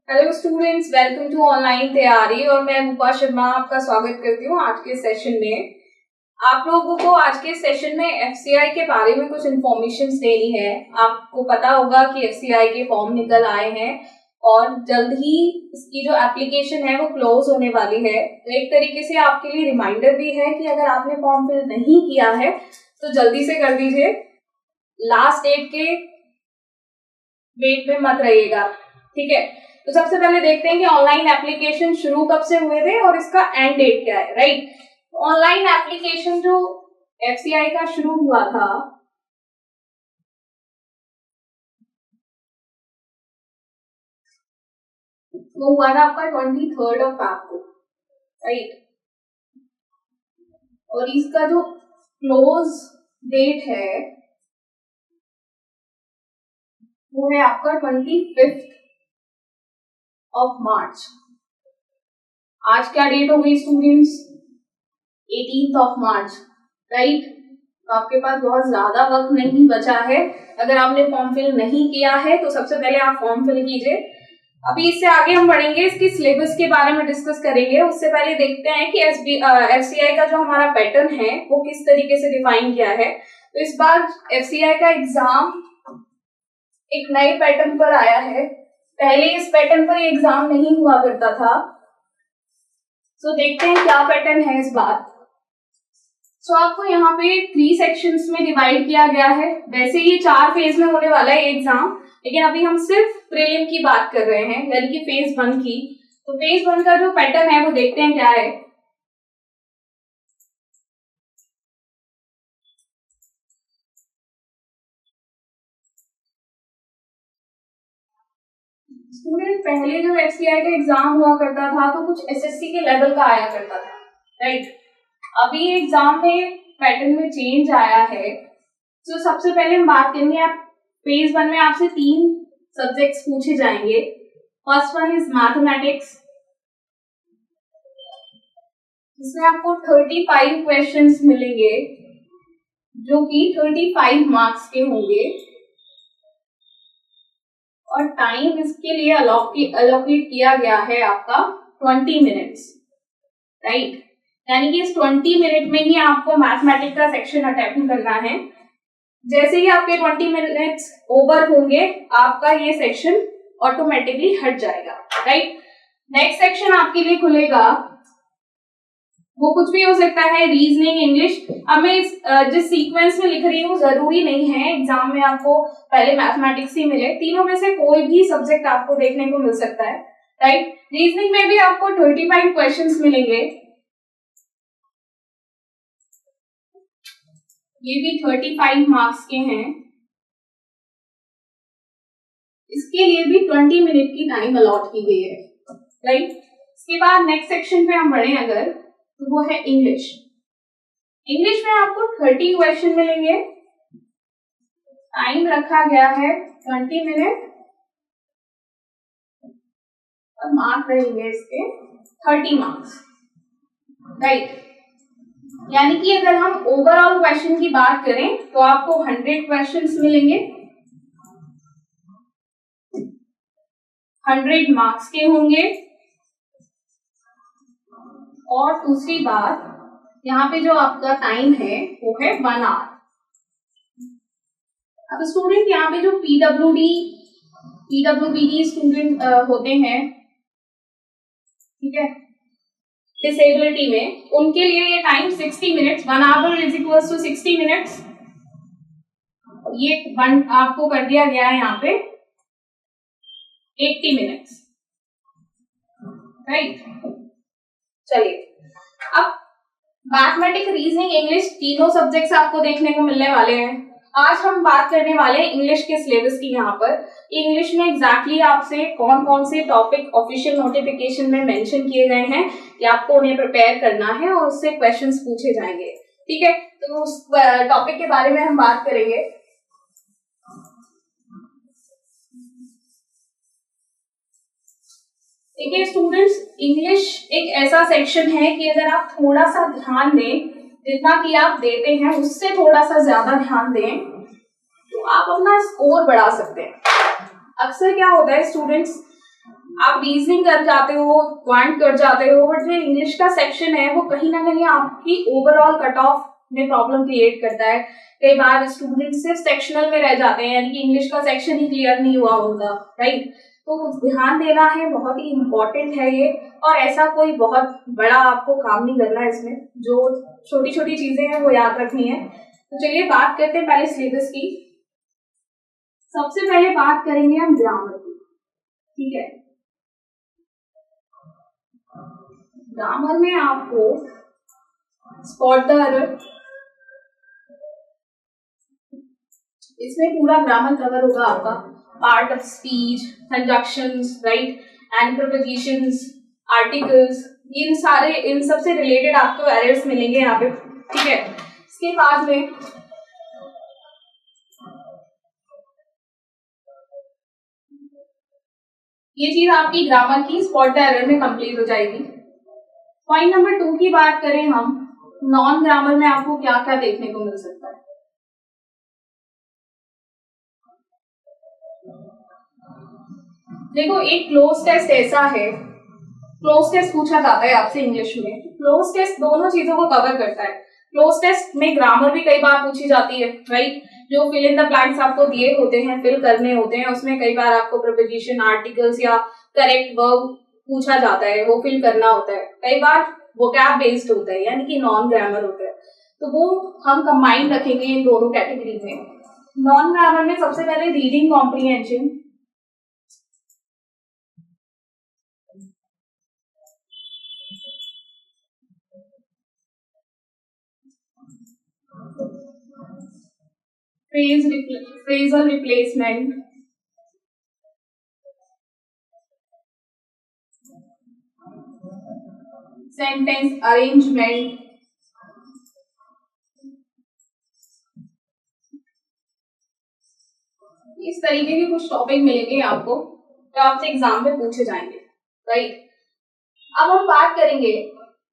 Hello students, welcome to online तैयारी। और मैं रूपा शर्मा आपका स्वागत करती हूँ आज के सेशन में। आप लोगों को आज के सेशन में एफसीआई के बारे में कुछ इन्फॉर्मेशन देनी है। आपको पता होगा कि एफसीआई के फॉर्म निकल आए हैं और जल्द ही इसकी जो एप्लीकेशन है वो क्लोज होने वाली है। तो एक तरीके से आपके लिए रिमाइंडर भी है कि अगर आपने फॉर्म फिल नहीं किया है तो जल्दी से कर दीजिए। लास्ट डेट के वेट में मत रहिएगा, ठीक है। तो सबसे पहले देखते हैं कि ऑनलाइन एप्लीकेशन शुरू कब से हुए थे और इसका एंड डेट क्या है, राइट। ऑनलाइन एप्लीकेशन जो एफसीआई का शुरू हुआ था वो हुआ था आपका 23 अप्रैल को, राइट। और इसका जो क्लोज डेट है वो है आपका 25 मार्च। आज क्या डेट हो गई स्टूडेंट्स? 18 मार्च, राइट। तो आपके पास बहुत ज्यादा वक्त नहीं बचा है। अगर आपने फॉर्म फिल नहीं किया है तो सबसे पहले आप फॉर्म फिल कीजिए। अभी इससे आगे हम बढ़ेंगे, इसकी सिलेबस के बारे में डिस्कस करेंगे। उससे पहले देखते हैं कि एफसीआई का जो हमारा पैटर्न है वो किस तरीके से डिफाइन किया है। तो इस बार एफसीआई का एग्जाम एक नए पैटर्न पर आया है। पहले इस पैटर्न पर एग्जाम नहीं हुआ करता था। तो देखते हैं क्या पैटर्न है इस बार। आपको यहाँ पे 3 सेक्शंस में डिवाइड किया गया है। वैसे ये 4 फेज में होने वाला है एग्जाम, लेकिन अभी हम सिर्फ प्रीलिम की बात कर रहे हैं, यानी कि फेज 1 की। तो फेज 1 का जो पैटर्न है वो देखते हैं क्या है। स्टूडेंट, पहले जो एफसीआई का एग्जाम हुआ करता था तो कुछ एसएससी के लेवल का आया करता था, राइट। अभी एग्जाम में पैटर्न में चेंज आया है। तो सबसे पहले हम बात करेंगे, आप फेज 1 में आपसे 3 सब्जेक्ट्स पूछे जाएंगे। फर्स्ट वन इज मैथमेटिक्स, इसमें आपको 35 क्वेश्चंस मिलेंगे जो कि 35 मार्क्स के होंगे और टाइम इसके लिए अलोकेट किया गया है आपका 20 मिनट्स, राइट। यानी कि इस 20 मिनट में ही आपको मैथमेटिक्स का सेक्शन अटेम्प्ट करना है। जैसे ही आपके 20 मिनट्स ओवर होंगे आपका ये सेक्शन ऑटोमेटिकली हट जाएगा, राइट। नेक्स्ट सेक्शन आपके लिए खुलेगा, वो कुछ भी हो सकता है, रीजनिंग, इंग्लिश। अब मैं जिस सीक्वेंस में लिख रही हूँ जरूरी नहीं है एग्जाम में आपको पहले मैथमेटिक्स ही मिले। तीनों में से कोई भी सब्जेक्ट आपको देखने को मिल सकता है, राइट। रीजनिंग में भी आपको 35 क्वेश्चंस मिलेंगे, ये भी 35 मार्क्स के हैं। इसके लिए भी 20 मिनट की टाइम अलॉट की गई है, राइट। इसके बाद नेक्स्ट सेक्शन पे हम बढ़े अगर, तो वो है इंग्लिश। इंग्लिश में आपको 30 क्वेश्चन मिलेंगे, टाइम रखा गया है 20 मिनट और मार्क रहेंगे इसके 30 मार्क्स, राइट। यानी कि अगर हम ओवरऑल क्वेश्चन की बात करें तो आपको 100 क्वेश्चंस मिलेंगे, 100 मार्क्स के होंगे। और दूसरी बात, यहाँ पे जो आपका टाइम है वो है 1 आवर। अब स्टूडेंट यहाँ पे जो पीडब्ल्यूडी स्टूडेंट होते हैं, ठीक है, डिसेबिलिटी में, उनके लिए ये time 60 minutes, 1 hour is equals to 60 minutes. ये 1 आपको कर दिया गया है यहाँ पे 80 मिनट्स, राइट। चलिए, अब मैथमेटिक्स, रीजनिंग, इंग्लिश तीनों सब्जेक्ट्स आपको देखने को मिलने वाले हैं। आज हम बात करने वाले हैं इंग्लिश के सिलेबस की। यहाँ पर इंग्लिश में एग्जैक्टली आपसे कौन कौन से टॉपिक ऑफिशियल नोटिफिकेशन में मेंशन किए गए हैं कि आपको उन्हें प्रिपेयर करना है और उससे क्वेश्चंस पूछे जाएंगे, ठीक है। तो उस टॉपिक के बारे में हम बात करेंगे। देखिए स्टूडेंट्स, इंग्लिश एक ऐसा सेक्शन है कि अगर आप थोड़ा सा ध्यान दें, जितना कि आप देते हैं उससे थोड़ा सा ज्यादा ध्यान दें, तो आप अपना स्कोर बढ़ा सकते हैं। अक्सर क्या होता है स्टूडेंट्स, आप रीजनिंग कर जाते हो, क्वांट कर जाते हो, बट जो इंग्लिश का सेक्शन है वो कहीं ना कहीं आपकी ओवरऑल कट ऑफ में प्रॉब्लम क्रिएट करता है। कई बार स्टूडेंट सिर्फ सेक्शनल में रह जाते हैं, यानी कि इंग्लिश का सेक्शन ही क्लियर नहीं हुआ उनका, राइट। तो ध्यान देना है, बहुत ही इम्पोर्टेंट है ये। और ऐसा कोई बहुत बड़ा आपको काम नहीं करना है इसमें, जो छोटी छोटी चीजें हैं वो याद रखनी है। तो चलिए बात करते हैं पहले सिलेबस की। सबसे पहले बात करेंगे हम ग्रामर की, ठीक है। ग्रामर में आपको स्पॉट द एरर, इसमें पूरा ग्रामर कवर होगा आपका, part of speech, conjunctions, right, and prepositions, articles, इन सब से रिलेटेड आपको एरर्स मिलेंगे यहाँ पे, ठीक है। इसके बाद में ये चीज आपकी ग्रामर की स्पॉट द एरर में कंप्लीट हो जाएगी। पॉइंट नंबर 2 की बात करें हम, नॉन ग्रामर में आपको क्या क्या देखने को मिल सकता है। देखो, एक क्लोज टेस्ट ऐसा है, क्लोज टेस्ट पूछा जाता है आपसे इंग्लिश में। क्लोज टेस्ट दोनों चीजों को कवर करता है। क्लोज टेस्ट में ग्रामर भी कई बार पूछी जाती है, राइट। जो फिल इन द ब्लैंक्स आपको दिए होते हैं, फिल करने होते हैं, उसमें कई बार आपको प्रीपोजिशन, आर्टिकल्स या करेक्ट वर्ब पूछा जाता है, वो फिल करना होता है। कई बार वोकैब बेस्ड होता है, यानी कि नॉन ग्रामर होता है, तो वो हम कंबाइन रखेंगे इन दोनों कैटेगरी में। नॉन ग्रामर में सबसे पहले reading comprehension, phrasal replacement, sentence arrangement, इस तरीके के कुछ टॉपिक मिलेंगे आपको जो आपसे एग्जाम में पूछे जाएंगे, राइट। अब हम बात करेंगे,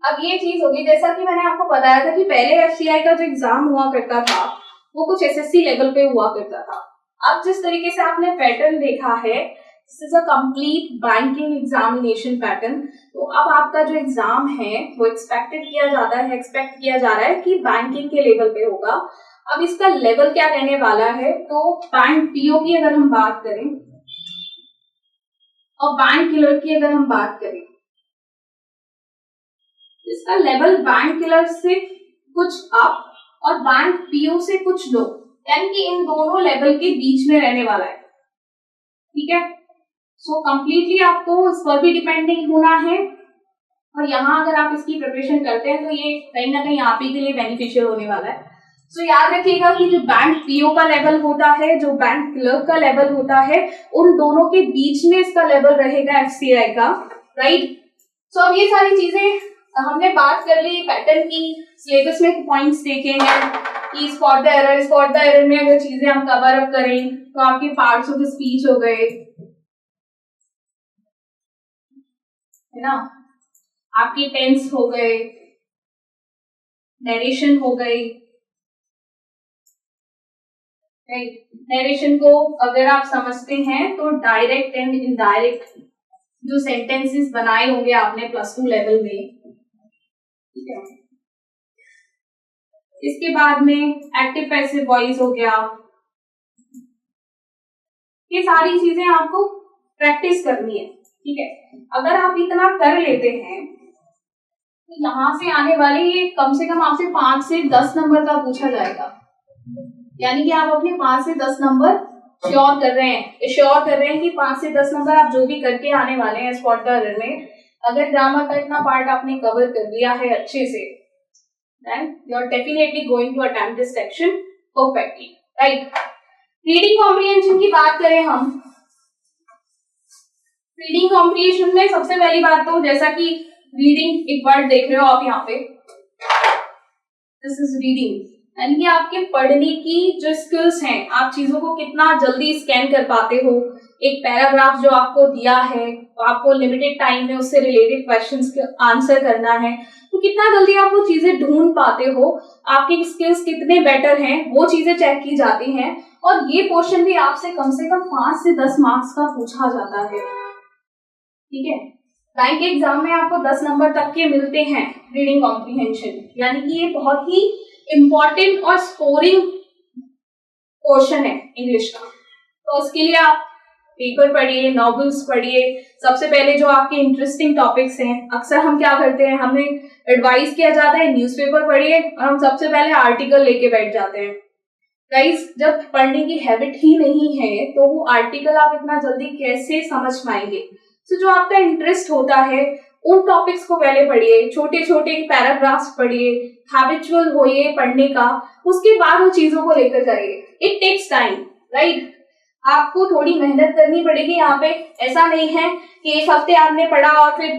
अब ये चीज होगी, जैसा कि मैंने आपको बताया था कि पहले एफसीआई का जो एग्जाम हुआ करता था वो कुछ एसएससी लेवल पे हुआ करता था। अब जिस तरीके से आपने पैटर्न देखा है, this is a complete banking examination pattern. तो अब आपका जो एग्जाम है वो एक्सपेक्ट किया जा रहा है कि बैंकिंग के लेवल पे होगा। अब इसका लेवल क्या रहने वाला है, तो बैंक पीओ की अगर हम बात करें और बैंक क्लर्क की अगर हम बात करें, इसका लेवल बैंक क्लर्क से कुछ अप और बैंक पीओ से कुछ लो, यानी कि इन दोनों लेवल के बीच में रहने वाला है, ठीक है। सो कंप्लीटली आपको इस पर भी डिपेंड नहीं होना है, और यहाँ अगर आप इसकी प्रिपरेशन करते हैं तो ये कहीं ना कहीं आप ही के लिए बेनिफिशियल होने वाला है। सो याद रखिएगा कि जो बैंक पीओ का लेवल होता है, जो बैंक क्लर्क का लेवल होता है, उन दोनों के बीच में इसका लेवल रहेगा एफसीआई का, राइट। सो अब ये सारी चीजें हमने बात कर ली पैटर्न की, सिलेबस में पॉइंट्स देखे हैं कि स्पॉट द एरर में अगर चीजें हम कवर अप करें तो आपके पार्ट्स ऑफ स्पीच हो गए, है ना, आपकी टेंस हो गए, नरेशन हो गई, नरेशन को अगर आप समझते हैं तो डायरेक्ट एंड इनडायरेक्ट जो सेंटेंसेस बनाए होंगे आपने +2 लेवल में, ठीक है। इसके बाद में एक्टिव पैसिव वॉइस हो गया, ये सारी चीजें आपको प्रैक्टिस करनी है, ठीक है। अगर आप इतना कर लेते हैं तो यहां से आने वाले ये कम से कम आपसे 5 से 10 नंबर का पूछा जाएगा, यानी कि आप अपने 5 से 10 नंबर श्योर कर रहे हैं कि 5 से 10 नंबर आप जो भी करके आने वाले हैं स्पॉट द एरर में। अगर ग्रामर का इतना पार्ट आपने कवर कर लिया है अच्छे से, then you are definitely going to attempt this section perfectly, right? Reading comprehension की बात करें हम, रीडिंग कॉम्प्रीहेंशन में सबसे पहली बात तो जैसा कि रीडिंग, एक वर्ड देख रहे हो आप यहाँ पे, दिस इज रीडिंग, यानी कि आपके पढ़ने की जो स्किल्स हैं, आप चीजों को कितना जल्दी स्कैन कर पाते हो। एक पैराग्राफ जो आपको दिया है, आपको लिमिटेड टाइम में उससे रिलेटेड क्वेश्चंस के आंसर करना है, तो कितना जल्दी आप वो चीजें ढूंढ पाते हो, आपकी स्किल्स कितने बेटर हैं, वो चीजें चेक की जाती हैं। और ये क्वेश्चन भी आपसे कम से कम 5 से 10 मार्क्स का पूछा जाता है, ठीक है। बैंक के एग्जाम में आपको 10 नंबर तक के मिलते हैं रीडिंग कॉम्प्रिहेंशन, यानी कि ये बहुत ही इंपॉर्टेंट और स्कोरिंग पोर्शन है इंग्लिश का। तो उसके लिए आप पेपर पढ़िए, नॉवेल्स पढ़िए। सबसे पहले जो आपके इंटरेस्टिंग टॉपिक्स हैं, अक्सर हम क्या करते हैं, हमें एडवाइस किया जाता है न्यूज़पेपर पढ़िए और हम सबसे पहले आर्टिकल लेके बैठ जाते हैं। गाइस, जब पढ़ने की हैबिट ही नहीं है तो वो आर्टिकल आप इतना जल्दी कैसे समझ पाएंगे। तो जो आपका इंटरेस्ट होता है उन टॉपिक्स को पहले पढ़िए, छोटे छोटे पैराग्राफ्स पढ़िए, हैबिचुअल होइए पढ़ने का, उसके बाद वो चीजों को लेकर जाइए। It takes time, right. आपको थोड़ी मेहनत करनी पड़ेगी यहाँ पे। ऐसा नहीं है कि एक हफ्ते आपने पढ़ा और फिर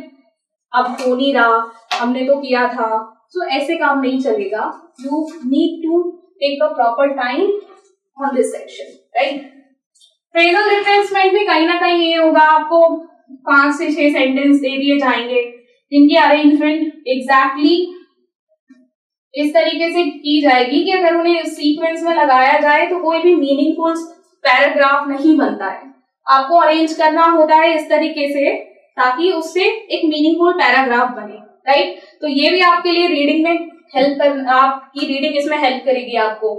अब हो नहीं रहा, हमने तो किया था। तो ऐसे काम नहीं चलेगा। You need to take a proper time on this section, right. Phrasal replacement में कहीं ना कहीं ये होगा, आपको 5 से 6 सेंटेंस दे दिए जाएंगे जिनकी अरेंजमेंट एग्जैक्टली इस तरीके से की जाएगी कि अगर उन्हें सीक्वेंस में लगाया जाए तो कोई भी मीनिंगफुल पैराग्राफ नहीं बनता है। आपको अरेंज करना होता है इस तरीके से ताकि उससे एक मीनिंगफुल पैराग्राफ बने, राइट। तो ये भी आपके लिए रीडिंग में हेल्प कर, आपकी रीडिंग इसमें हेल्प करेगी आपको।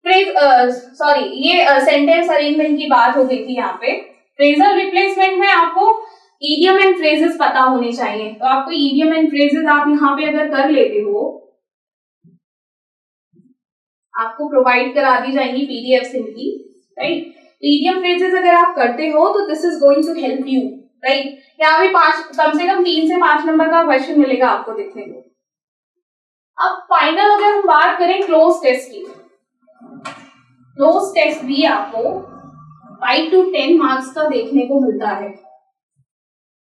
ये सेंटेंस अरेंजमेंट की बात हो गई थी यहाँ पे। फ्रेजल रिप्लेसमेंट में आपको इडियम एंड फ्रेजेस पता होने चाहिए। तो आपको इडियम एंड फ्रेजेस आप यहाँ पे अगर कर लेते हो, आपको प्रोवाइड करा दी जाएंगी पीडीएफ इनकी, राइट। इडियम फ्रेजेस अगर आप करते हो तो this is going to help you, right. यहाँ पे कम से कम 3 से 5 नंबर का क्वेश्चन मिलेगा आपको देखने को। अब फाइनल अगर हम बात करें क्लोज टेस्ट की, क्लोज टेस्ट भी आपको 5 to 10 मार्क्स का देखने को मिलता है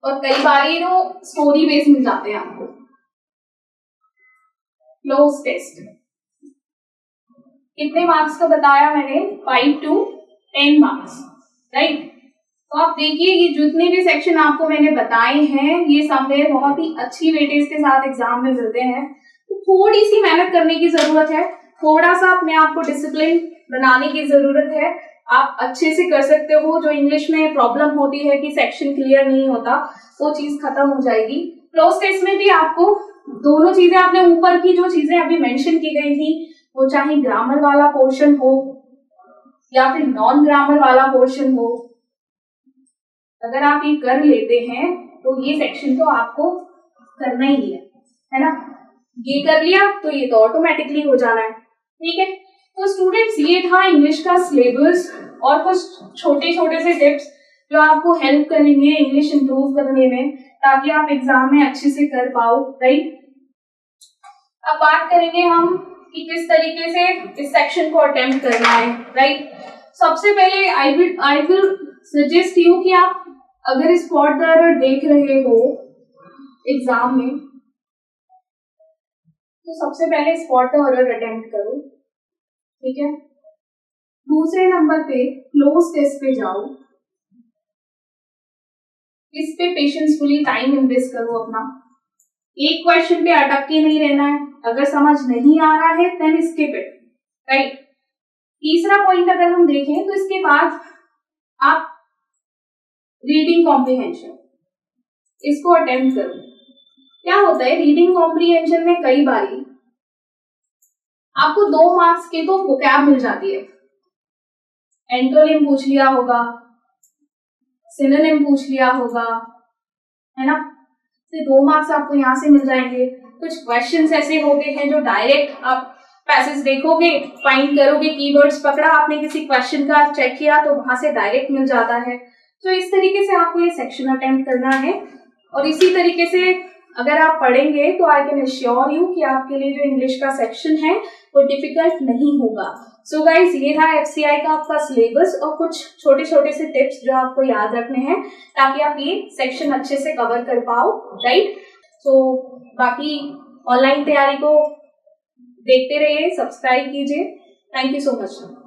और कई बार ये तो स्टोरी बेस मिल जाते हैं आपको। क्लोज टेस्ट कितने मार्क्स का बताया मैंने? 5 to 10 मार्क्स, राइट। तो आप देखिए ये जितने भी सेक्शन आपको मैंने बताए हैं ये सब में बहुत ही अच्छी वेटेज के साथ एग्जाम में मिलते हैं। तो थोड़ी सी मेहनत करने की जरूरत है, थोड़ा सा अपने आप को डिसिप्लिन बनाने की जरूरत है। आप अच्छे से कर सकते हो। जो इंग्लिश में प्रॉब्लम होती है कि सेक्शन क्लियर नहीं होता, वो चीज खत्म हो जाएगी। क्लोज टेस्ट में भी आपको दोनों चीजें, आपने ऊपर की जो चीजें अभी मेंशन की गई थी, वो चाहे ग्रामर वाला पोर्शन हो या फिर नॉन ग्रामर वाला पोर्शन हो, अगर आप ये कर लेते हैं तो ये सेक्शन तो आपको करना ही है ना। ये कर लिया तो ये तो ऑटोमेटिकली हो जाना है, ठीक है। तो स्टूडेंट्स, ये था इंग्लिश का सिलेबस और कुछ छोटे छोटे से टिप्स जो आपको हेल्प करेंगे इंग्लिश इंप्रूव करने में, ताकि आप एग्जाम में अच्छे से कर पाओ, राइट। अब बात करेंगे हम कि किस तरीके से इस सेक्शन को अटेम्प्ट करना है, राइट। सबसे पहले आई विल सजेस्ट यू कि आप अगर स्पॉट द एरर देख रहे हो एग्जाम में तो सबसे पहले स्पॉट द एरर अटेम्प्ट करो, ठीक है। दूसरे नंबर पे क्लोज टेस्ट पे जाओ, इस पे पेशेंसफुली टाइम इन्वेस्ट करो अपना। एक क्वेश्चन पे अटक के नहीं रहना है, अगर समझ नहीं आ रहा है देन स्किप इट, राइट। तीसरा पॉइंट अगर हम देखें तो इसके बाद आप रीडिंग कॉम्प्रिहेंशन इसको अटेम्प्ट करो। क्या होता है रीडिंग कॉम्प्रिहेंशन में, कई बारी आपको 2 मार्क्स के तो वोकैब मिल जाती है। एंटोनिम पूछ लिया होगा, सिनोनिम पूछ लिया होगा, है ना। तो 2 मार्क्स आपको यहाँ से मिल जाएंगे। कुछ क्वेश्चंस ऐसे होते हैं जो डायरेक्ट आप पैसेज देखोगे, फाइंड करोगे, कीवर्ड्स पकड़ा आपने किसी क्वेश्चन का, चेक किया तो वहां से डायरेक्ट मिल जाता है। तो इस तरीके से आपको ये सेक्शन अटेम्प्ट करना है और इसी तरीके से अगर आप पढ़ेंगे तो आई कैन एश्योर यू कि आपके लिए जो इंग्लिश का सेक्शन है वो डिफिकल्ट नहीं होगा। सो गाइस, ये था एफसीआई का आपका सिलेबस और कुछ छोटे छोटे से टिप्स जो आपको याद रखने हैं ताकि आप ये सेक्शन अच्छे से कवर कर पाओ, राइट। सो बाकी ऑनलाइन तैयारी को देखते रहिए, सब्सक्राइब कीजिए। Thank you so much.